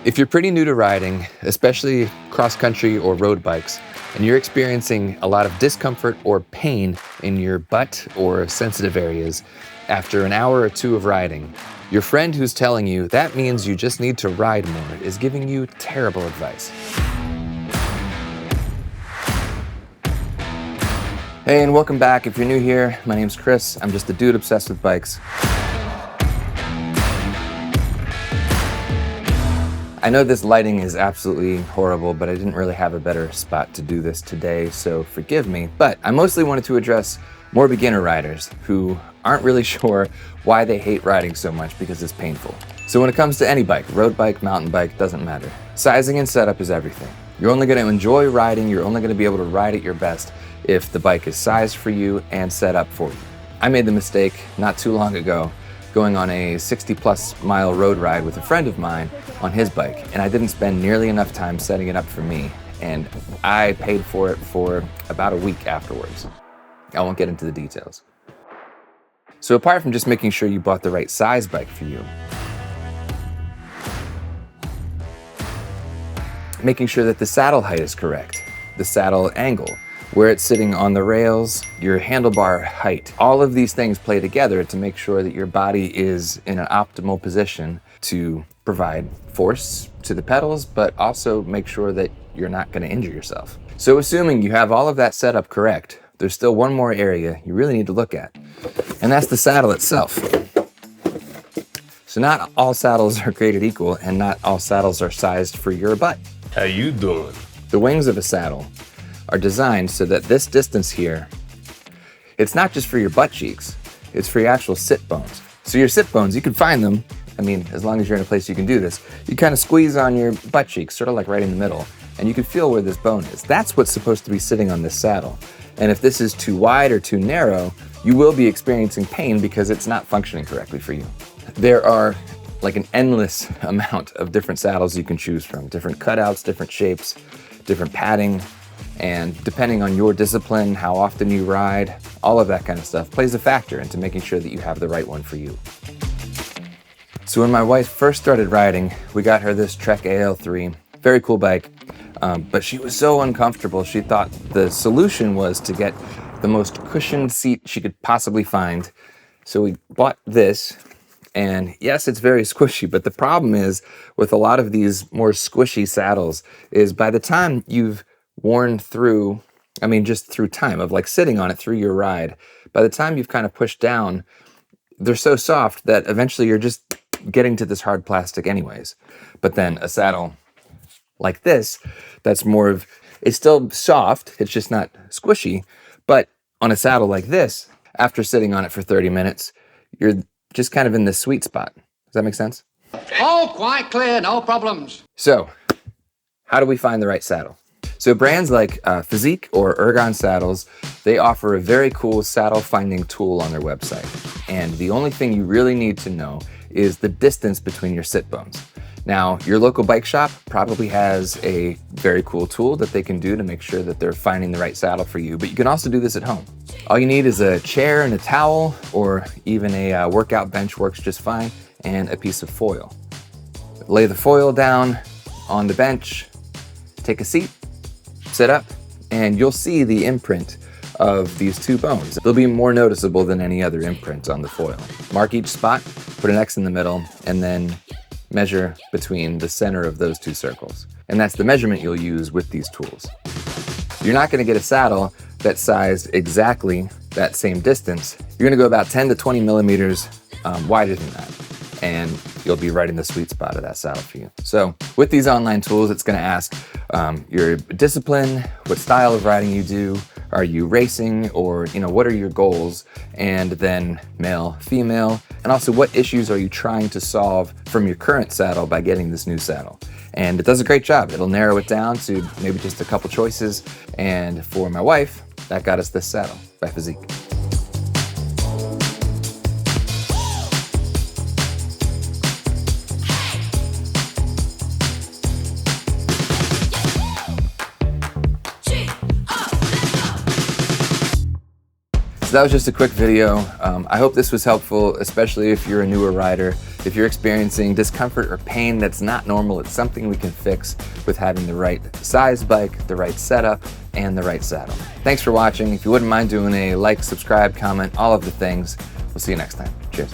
If you're pretty new to riding, especially cross-country or road bikes, and you're experiencing a lot of discomfort or pain in your butt or sensitive areas after an hour or two of riding, your friend who's telling you that means you just need to ride more is giving you terrible advice. Hey, and welcome back. If you're new here, my name's Chris. I'm just a dude obsessed with bikes. I know this lighting is absolutely horrible, but I didn't really have a better spot to do this today, so forgive me. But I mostly wanted to address more beginner riders who aren't really sure why they hate riding so much because it's painful. So when it comes to any bike, road bike, mountain bike, doesn't matter. Sizing and setup is everything. You're only going to enjoy riding, you're only going to be able to ride at your best if the bike is sized for you and set up for you. I made the mistake not too long ago going on a 60+ mile road ride with a friend of mine on his bike, and I didn't spend nearly enough time setting it up for me, and I paid for it for about a week afterwards. I won't get into the details. So apart from just making sure you bought the right size bike for you, making sure that the saddle height is correct, the saddle angle, where it's sitting on the rails, your handlebar height. All of these things play together to make sure that your body is in an optimal position to provide force to the pedals, but also make sure that you're not going to injure yourself. So assuming you have all of that set up correct, there's still one more area you really need to look at, and that's the saddle itself. So not all saddles are created equal, and not all saddles are sized for your butt. How you doing? The wings of a saddle are designed so that this distance here, it's not just for your butt cheeks, it's for your actual sit bones. So your sit bones, you can find them, I mean, as long as you're in a place you can do this, you kind of squeeze on your butt cheeks, sort of like right in the middle, and you can feel where this bone is. That's what's supposed to be sitting on this saddle. And if this is too wide or too narrow, you will be experiencing pain because it's not functioning correctly for you. There are like an endless amount of different saddles you can choose from, different cutouts, different shapes, different padding, and depending on your discipline, how often you ride, all of that kind of stuff plays a factor into making sure that you have the right one for you. So when my wife first started riding, we got her this Trek AL3, very cool bike, but she was so uncomfortable. She thought the solution was to get the most cushioned seat she could possibly find. So we bought this, and yes, it's very squishy, but the problem is with a lot of these more squishy saddles is by the time you've worn through, just through time of like sitting on it through your ride, by the time you've kind of pushed down, they're so soft that eventually you're just getting to this hard plastic anyways. But then a saddle like this, that's more of, it's still soft, it's just not squishy, but on a saddle like this, after sitting on it for 30 minutes, you're just kind of in this sweet spot. Does that make sense? All quite clear, no problems. So, how do we find the right saddle? So brands like Fizik or Ergon saddles, they offer a very cool saddle finding tool on their website. And the only thing you really need to know is the distance between your sit bones. Now, your local bike shop probably has a very cool tool that they can do to make sure that they're finding the right saddle for you, but you can also do this at home. All you need is a chair and a towel, or even a workout bench works just fine, and a piece of foil. Lay the foil down on the bench, take a seat, sit up, and you'll see the imprint of these two bones. They'll be more noticeable than any other imprint on the foil. Mark each spot, put an X in the middle, and then measure between the center of those two circles. And that's the measurement you'll use with these tools. You're not going to get a saddle that's sized exactly that same distance. You're going to go about 10 to 20 millimeters wider than that, and you'll be right in the sweet spot of that saddle for you. So with these online tools, it's going to ask your discipline, what style of riding you do, are you racing, or what are your goals, and then male, female, and also what issues are you trying to solve from your current saddle by getting this new saddle. And it does a great job. It'll narrow it down to maybe just a couple choices, and for my wife, that got us this saddle by Fizik. So that was just a quick video. I hope this was helpful, especially if you're a newer rider. If you're experiencing discomfort or pain that's not normal, it's something we can fix with having the right size bike, the right setup, and the right saddle. Thanks for watching. If you wouldn't mind doing a like, subscribe, comment, all of the things. We'll see you next time. Cheers.